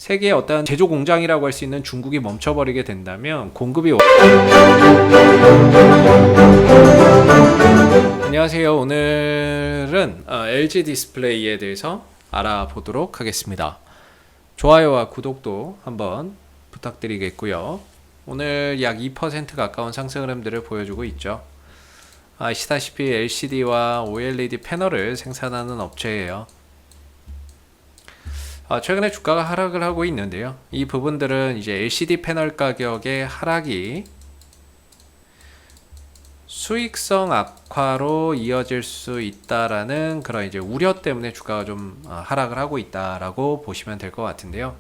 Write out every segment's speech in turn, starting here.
세계의 어떤 제조 공장이라고 할 수 있는 중국이 멈춰버리게 된다면 공급이 안녕하세요. 오늘은 LG 디스플레이에 대해서 알아보도록 하겠습니다. 좋아요와 구독도 한번 부탁드리겠고요. 오늘 약 2% 가까운 상승 흐름들을 보여주고 있죠. 아시다시피 LCD와 OLED 패널을 생산하는 업체예요. 최근에 주가가 하락을 하고 있는데요. 이 부분들은 이제 LCD 패널 가격의 하락이 수익성 악화로 이어질 수 있다라는 그런 이제 우려 때문에 주가가 좀 하락을 하고 있다라고 보시면 될 것 같은데요.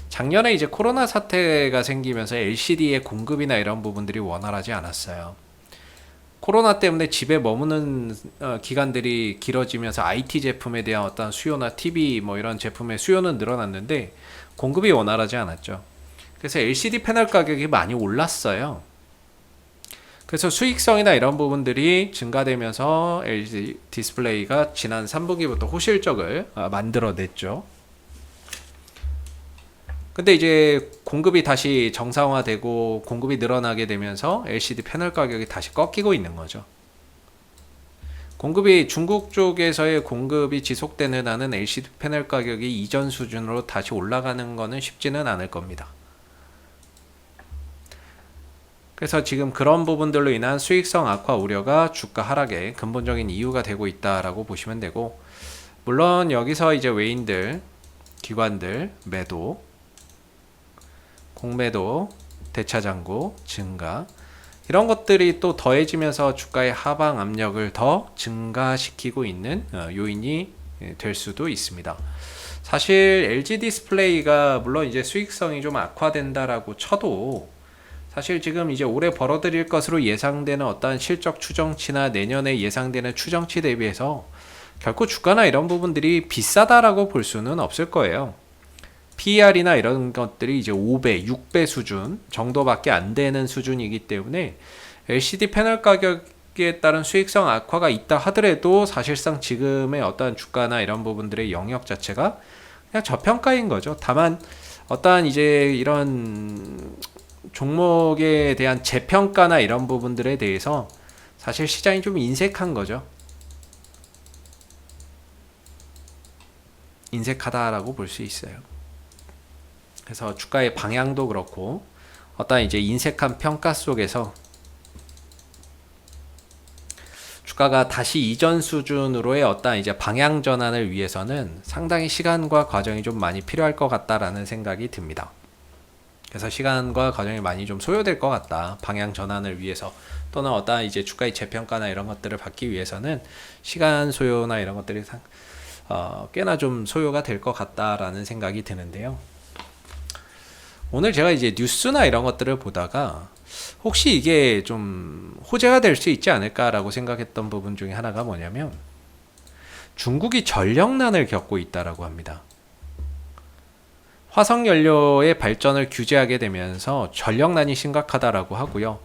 작년에 이제 코로나 사태가 생기면서 LCD의 공급이나 이런 부분들이 원활하지 않았어요. 코로나 때문에 집에 머무는 기간들이 길어지면서 IT 제품에 대한 어떤 수요나 TV 뭐 이런 제품의 수요는 늘어났는데 공급이 원활하지 않았죠. 그래서 LCD 패널 가격이 많이 올랐어요. 그래서 수익성이나 이런 부분들이 증가되면서 LG 디스플레이가 지난 3분기부터 호실적을 만들어냈죠. 근데 이제 공급이 다시 정상화되고 공급이 늘어나게 되면서 LCD 패널 가격이 다시 꺾이고 있는 거죠. 중국 쪽에서의 공급이 지속되는 한은 LCD 패널 가격이 이전 수준으로 다시 올라가는 거는 쉽지는 않을 겁니다. 그래서 지금 그런 부분들로 인한 수익성 악화 우려가 주가 하락의 근본적인 이유가 되고 있다라고 보시면 되고, 물론 여기서 이제 외인들, 기관들 매도, 공매도, 대차장고 증가, 이런 것들이 또 더해지면서 주가의 하방 압력을 더 증가시키고 있는 요인이 될 수도 있습니다. 사실 LG 디스플레이가 물론 이제 수익성이 좀 악화된다라고 쳐도 사실 지금 이제 올해 벌어들일 것으로 예상되는 어떠한 실적 추정치나 내년에 예상되는 추정치 대비해서 결코 주가나 이런 부분들이 비싸다라고 볼 수는 없을 거예요. PER이나 이런 것들이 이제 5배, 6배 수준 정도밖에 안 되는 수준이기 때문에 LCD 패널 가격에 따른 수익성 악화가 있다 하더라도 사실상 지금의 어떠한 주가나 이런 부분들의 영역 자체가 그냥 저평가인 거죠. 다만 어떠한 이제 이런 종목에 대한 재평가나 이런 부분들에 대해서 사실 시장이 좀 인색한 거죠. 인색하다라고 볼 수 있어요. 그래서 주가의 방향도 그렇고 어떤 이제 인색한 평가 속에서 주가가 다시 이전 수준으로의 어떤 이제 방향 전환을 위해서는 상당히 시간과 과정이 좀 많이 필요할 것 같다라는 생각이 듭니다. 그래서 시간과 과정이 많이 좀 소요될 것 같다. 방향 전환을 위해서 또는 어떤 이제 주가의 재평가나 이런 것들을 받기 위해서는 시간 소요나 이런 것들이 꽤나 좀 소요가 될 것 같다라는 생각이 드는데요. 오늘 제가 이제 뉴스나 이런 것들을 보다가 혹시 이게 좀 호재가 될 수 있지 않을까라고 생각했던 부분 중에 하나가 뭐냐면 중국이 전력난을 겪고 있다라고 합니다. 화석연료의 발전을 규제하게 되면서 전력난이 심각하다라고 하고요.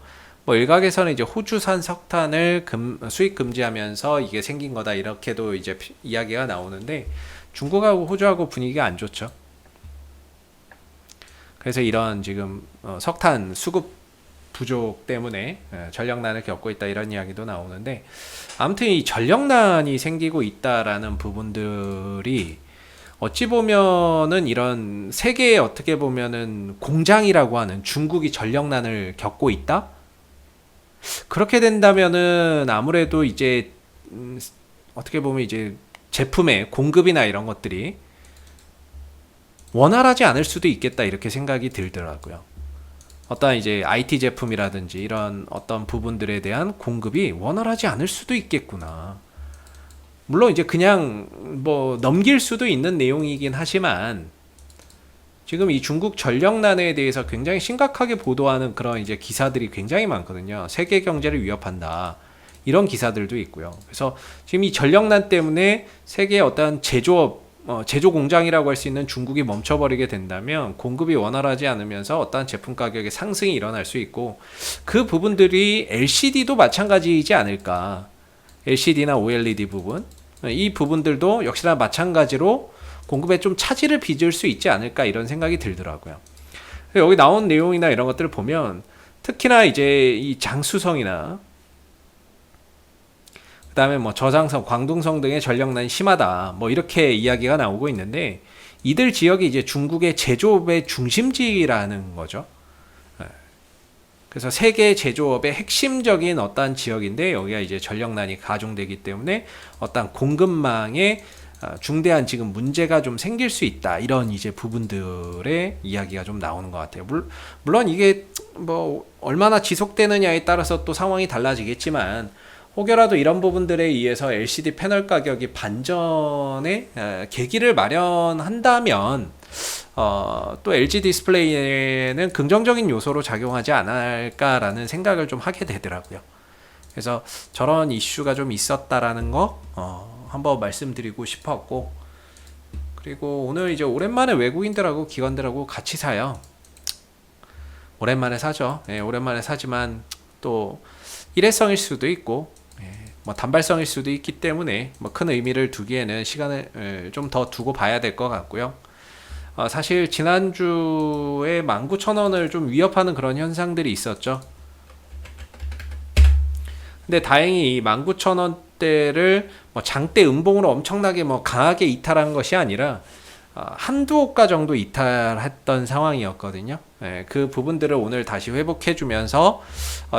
뭐 일각에서는 이제 호주산 석탄을 수입 금지하면서 이게 생긴 거다 이렇게도 이제 이야기가 나오는데 중국하고 호주하고 분위기가 안 좋죠. 그래서 이런 지금 석탄 수급 부족 때문에 전력난을 겪고 있다 이런 이야기도 나오는데, 아무튼 이 전력난이 생기고 있다라는 부분들이 어찌 보면은 이런 세계의 어떻게 보면은 공장이라고 하는 중국이 전력난을 겪고 있다? 그렇게 된다면은 아무래도 이제 어떻게 보면 이제 제품의 공급이나 이런 것들이 원활하지 않을 수도 있겠다 이렇게 생각이 들더라고요. 어떤 이제 IT 제품이라든지 이런 어떤 부분들에 대한 공급이 원활하지 않을 수도 있겠구나. 물론 이제 그냥 뭐 넘길 수도 있는 내용이긴 하지만 지금 이 중국 전력난에 대해서 굉장히 심각하게 보도하는 그런 이제 기사들이 굉장히 많거든요. 세계 경제를 위협한다. 이런 기사들도 있고요. 그래서 지금 이 전력난 때문에 세계의 어떤 제조 공장이라고 할 수 있는 중국이 멈춰버리게 된다면 공급이 원활하지 않으면서 어떤 제품 가격의 상승이 일어날 수 있고, 그 부분들이 LCD도 마찬가지이지 않을까. LCD나 OLED 부분, 이 부분들도 역시나 마찬가지로 공급에 좀 차질을 빚을 수 있지 않을까 이런 생각이 들더라고요. 여기 나온 내용이나 이런 것들을 보면 특히나 이제 이 장수성이나 그다음에 뭐 저장성, 광둥성 등의 전력난이 심하다. 뭐 이렇게 이야기가 나오고 있는데 이들 지역이 이제 중국의 제조업의 중심지라는 거죠. 그래서 세계 제조업의 핵심적인 어떠한 지역인데 여기가 이제 전력난이 가중되기 때문에 어떠한 공급망에 중대한 지금 문제가 좀 생길 수 있다. 이런 이제 부분들의 이야기가 좀 나오는 것 같아요. 물론 이게 뭐 얼마나 지속되느냐에 따라서 또 상황이 달라지겠지만 혹여라도 이런 부분들에 의해서 LCD 패널 가격이 반전의 계기를 마련한다면 또 LG 디스플레이에는 긍정적인 요소로 작용하지 않을까라는 생각을 좀 하게 되더라고요. 그래서 저런 이슈가 좀 있었다라는 거 한번 말씀드리고 싶었고, 그리고 오늘 이제 오랜만에 외국인들하고 기관들하고 같이 사요. 오랜만에 사죠. 예, 오랜만에 사지만 또 일회성일 수도 있고 뭐 단발성일 수도 있기 때문에 뭐 큰 의미를 두기에는 시간을 좀 더 두고 봐야 될 것 같고요. 사실 지난주에 19,000원을 좀 위협하는 그런 현상들이 있었죠. 근데 다행히 이 19,000원대를 뭐 장대 음봉으로 엄청나게 뭐 강하게 이탈한 것이 아니라 한두 호가 정도 이탈했던 상황이었거든요. 예, 그 부분들을 오늘 다시 회복해주면서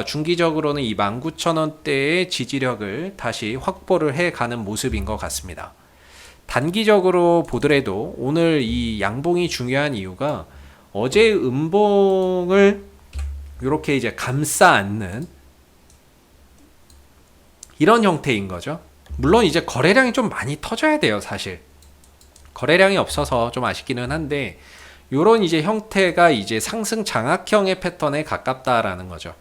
중기적으로는 이 19,000원대의 지지력을 다시 확보를 해가는 모습인 것 같습니다. 단기적으로 보더라도 오늘 이 양봉이 중요한 이유가 어제 음봉을 이렇게 이제 감싸 안는 이런 형태인 거죠. 물론 이제 거래량이 좀 많이 터져야 돼요, 사실. 거래량이 없어서 좀 아쉽기는 한데, 요런 이제 형태가 이제 상승 장악형의 패턴에 가깝다라는 거죠.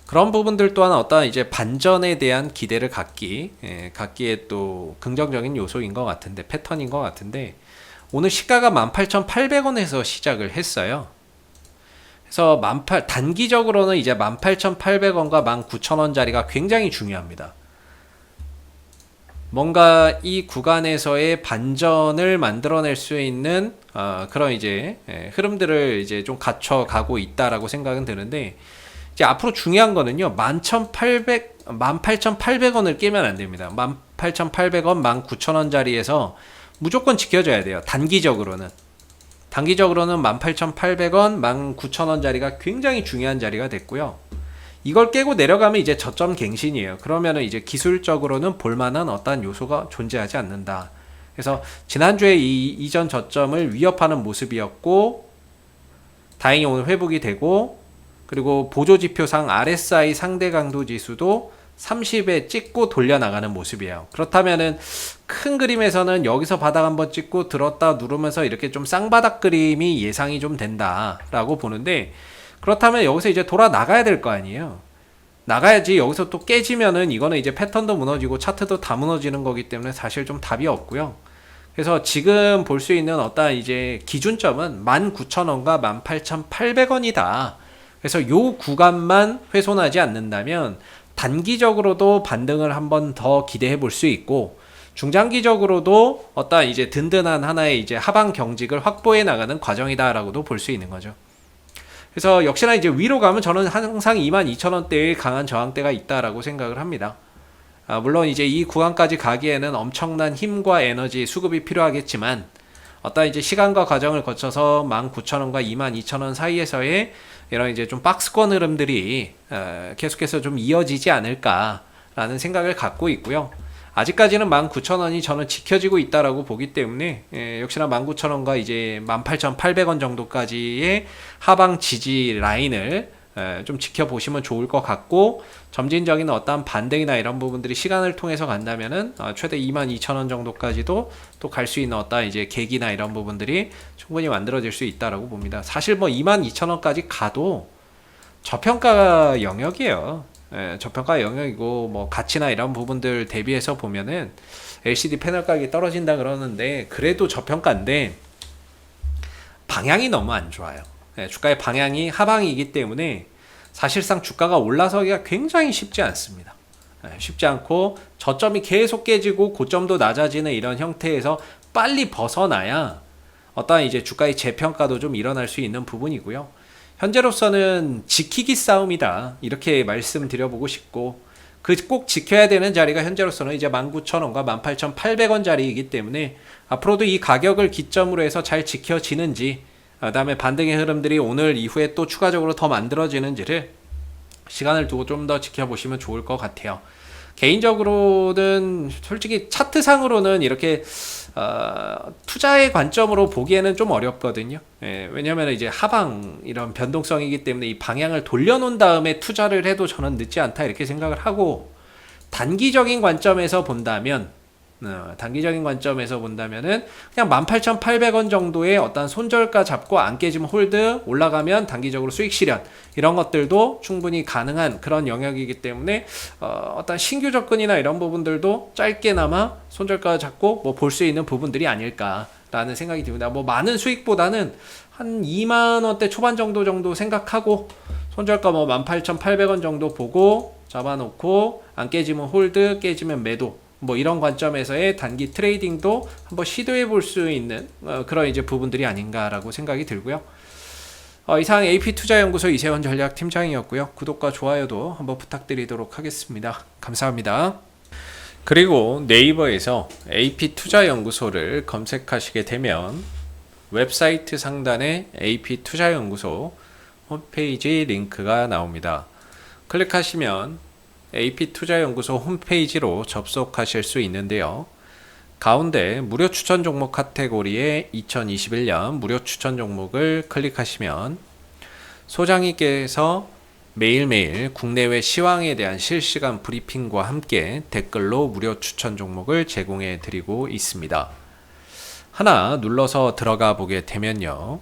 그런 부분들 또한 어떤 이제 반전에 대한 기대를 갖기에 또 긍정적인 요소인 것 같은데, 패턴인 것 같은데, 오늘 시가가 18,800원에서 시작을 했어요. 그래서 단기적으로는 이제 18,800원과 19,000원짜리가 굉장히 중요합니다. 뭔가 이 구간에서의 반전을 만들어낼 수 있는 그런 이제 흐름들을 이제 좀 갖춰가고 있다라고 생각은 드는데, 이제 앞으로 중요한 거는요, 18,800원을 깨면 안 됩니다. 18,800원, 19,000원짜리에서 무조건 지켜줘야 돼요. 단기적으로는 18,800원, 19,000원짜리가 굉장히 중요한 자리가 됐고요. 이걸 깨고 내려가면 이제 저점 갱신이에요. 그러면은 이제 기술적으로는 볼만한 어떠한 요소가 존재하지 않는다. 그래서 지난주에 이 이전 저점을 위협하는 모습이었고, 다행히 오늘 회복이 되고, 그리고 보조지표상 RSI 상대 강도 지수도 30에 찍고 돌려나가는 모습이에요. 그렇다면은 큰 그림에서는 여기서 바닥 한번 찍고 들었다 누르면서 이렇게 좀 쌍바닥 그림이 예상이 좀 된다라고 보는데, 그렇다면 여기서 이제 돌아 나가야 될 거 아니에요. 나가야지. 여기서 또 깨지면은 이거는 이제 패턴도 무너지고 차트도 다 무너지는 거기 때문에 사실 좀 답이 없고요. 그래서 지금 볼 수 있는 어떤 이제 기준점은 19,000원과 18,800원이다. 그래서 요 구간만 훼손하지 않는다면 단기적으로도 반등을 한번 더 기대해 볼 수 있고, 중장기적으로도 어떤 이제 든든한 하나의 이제 하방 경직을 확보해 나가는 과정이다라고도 볼 수 있는 거죠. 그래서 역시나 이제 위로 가면 저는 항상 22,000원대의 강한 저항대가 있다라고 생각을 합니다. 물론 이제 이 구간까지 가기에는 엄청난 힘과 에너지 수급이 필요하겠지만, 어떤 이제 시간과 과정을 거쳐서 19,000원과 22,000원 사이에서의 이런 이제 좀 박스권 흐름들이 계속해서 좀 이어지지 않을까라는 생각을 갖고 있고요. 아직까지는 19,000원이 저는 지켜지고 있다라고 보기 때문에 역시나 19,000원과 이제 18,800원 정도까지의 하방 지지 라인을 좀 지켜보시면 좋을 것 같고, 점진적인 어떠한 반등이나 이런 부분들이 시간을 통해서 간다면은 최대 22,000원 정도까지도 또 갈 수 있는 어떠한 이제 계기나 이런 부분들이 충분히 만들어질 수 있다라고 봅니다. 사실 뭐 22,000원까지 가도 저평가 영역이에요. 저평가 영역이고, 뭐 가치나 이런 부분들 대비해서 보면은 LCD 패널 가격이 떨어진다 그러는데, 그래도 저평가인데 방향이 너무 안 좋아요. 주가의 방향이 하방이기 때문에 사실상 주가가 올라서기가 굉장히 쉽지 않습니다. 쉽지 않고 저점이 계속 깨지고 고점도 낮아지는 이런 형태에서 빨리 벗어나야 어떠한 이제 주가의 재평가도 좀 일어날 수 있는 부분이고요. 현재로서는 지키기 싸움이다, 이렇게 말씀드려보고 싶고, 그 꼭 지켜야 되는 자리가 현재로서는 이제 19,000원과 18,800원 자리이기 때문에 앞으로도 이 가격을 기점으로 해서 잘 지켜지는지, 그다음에 반등의 흐름들이 오늘 이후에 또 추가적으로 더 만들어지는지를 시간을 두고 좀 더 지켜보시면 좋을 것 같아요. 개인적으로는 솔직히 차트상으로는 이렇게 투자의 관점으로 보기에는 좀 어렵거든요. 왜냐하면 이제 하방 이런 변동성이기 때문에 이 방향을 돌려놓은 다음에 투자를 해도 저는 늦지 않다, 이렇게 생각을 하고, 단기적인 관점에서 본다면 단기적인 관점에서 본다면은 그냥 18,800원 정도의 어떤 손절가 잡고 안 깨지면 홀드, 올라가면 단기적으로 수익 실현, 이런 것들도 충분히 가능한 그런 영역이기 때문에 어떤 신규 접근이나 이런 부분들도 짧게나마 손절가 잡고 뭐 볼 수 있는 부분들이 아닐까라는 생각이 듭니다. 뭐 많은 수익보다는 한 2만원대 초반 정도 생각하고, 손절가 뭐 18,800원 정도 보고 잡아놓고, 안 깨지면 홀드, 깨지면 매도, 뭐 이런 관점에서의 단기 트레이딩도 한번 시도해 볼 수 있는 그런 이제 부분들이 아닌가라고 생각이 들고요. 이상 AP투자연구소 이세원 전략팀장이었고요. 구독과 좋아요도 한번 부탁드리도록 하겠습니다. 감사합니다. 그리고 네이버에서 AP투자연구소를 검색하시게 되면 웹사이트 상단에 AP투자연구소 홈페이지 링크가 나옵니다. 클릭하시면 AP투자연구소 홈페이지로 접속하실 수 있는데요. 가운데 무료 추천 종목 카테고리에 2021년 무료 추천 종목을 클릭하시면 소장님께서 매일매일 국내외 시황에 대한 실시간 브리핑과 함께 댓글로 무료 추천 종목을 제공해 드리고 있습니다. 하나 눌러서 들어가 보게 되면요.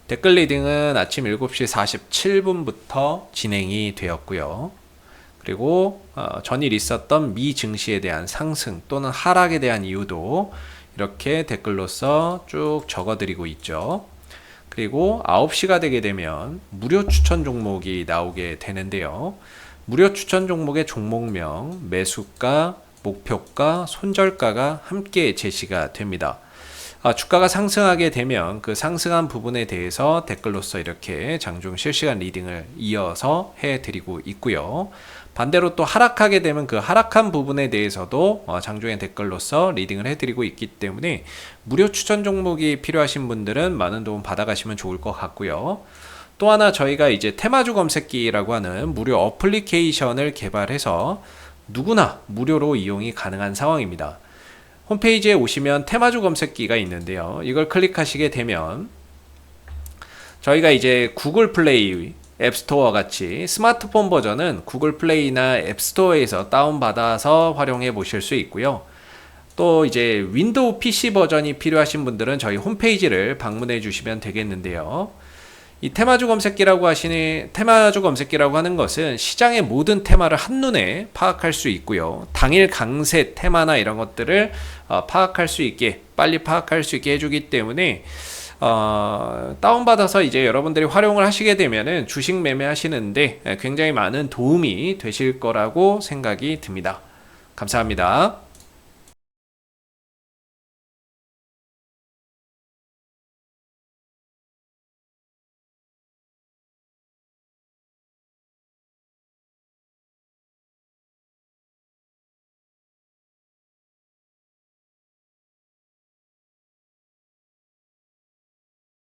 댓글 리딩은 아침 7시 47분부터 진행이 되었고요. 그리고 전일 있었던 미 증시에 대한 상승 또는 하락에 대한 이유도 이렇게 댓글로서 쭉 적어드리고 있죠. 그리고 9시가 되게 되면 무료 추천 종목이 나오게 되는데요. 무료 추천 종목의 종목명, 매수가, 목표가, 손절가가 함께 제시가 됩니다. 주가가 상승하게 되면 그 상승한 부분에 대해서 댓글로서 이렇게 장중 실시간 리딩을 이어서 해드리고 있고요. 반대로 또 하락하게 되면 그 하락한 부분에 대해서도 장중에 댓글로서 리딩을 해드리고 있기 때문에 무료 추천 종목이 필요하신 분들은 많은 도움 받아가시면 좋을 것 같고요. 또 하나 저희가 이제 테마주 검색기라고 하는 무료 어플리케이션을 개발해서 누구나 무료로 이용이 가능한 상황입니다. 홈페이지에 오시면 테마주 검색기가 있는데요. 이걸 클릭하시게 되면 저희가 이제 구글 플레이, 앱스토어 같이 스마트폰 버전은 구글 플레이나 앱스토어에서 다운받아서 활용해 보실 수 있고요. 또 이제 윈도우 PC 버전이 필요하신 분들은 저희 홈페이지를 방문해 주시면 되겠는데요. 이 테마주 검색기라고 하는 것은 시장의 모든 테마를 한눈에 파악할 수 있고요. 당일 강세 테마나 이런 것들을 파악할 수 있게, 빨리 파악할 수 있게 해주기 때문에 다운받아서 이제 여러분들이 활용을 하시게 되면은 주식 매매하시는데 굉장히 많은 도움이 되실 거라고 생각이 듭니다. 감사합니다.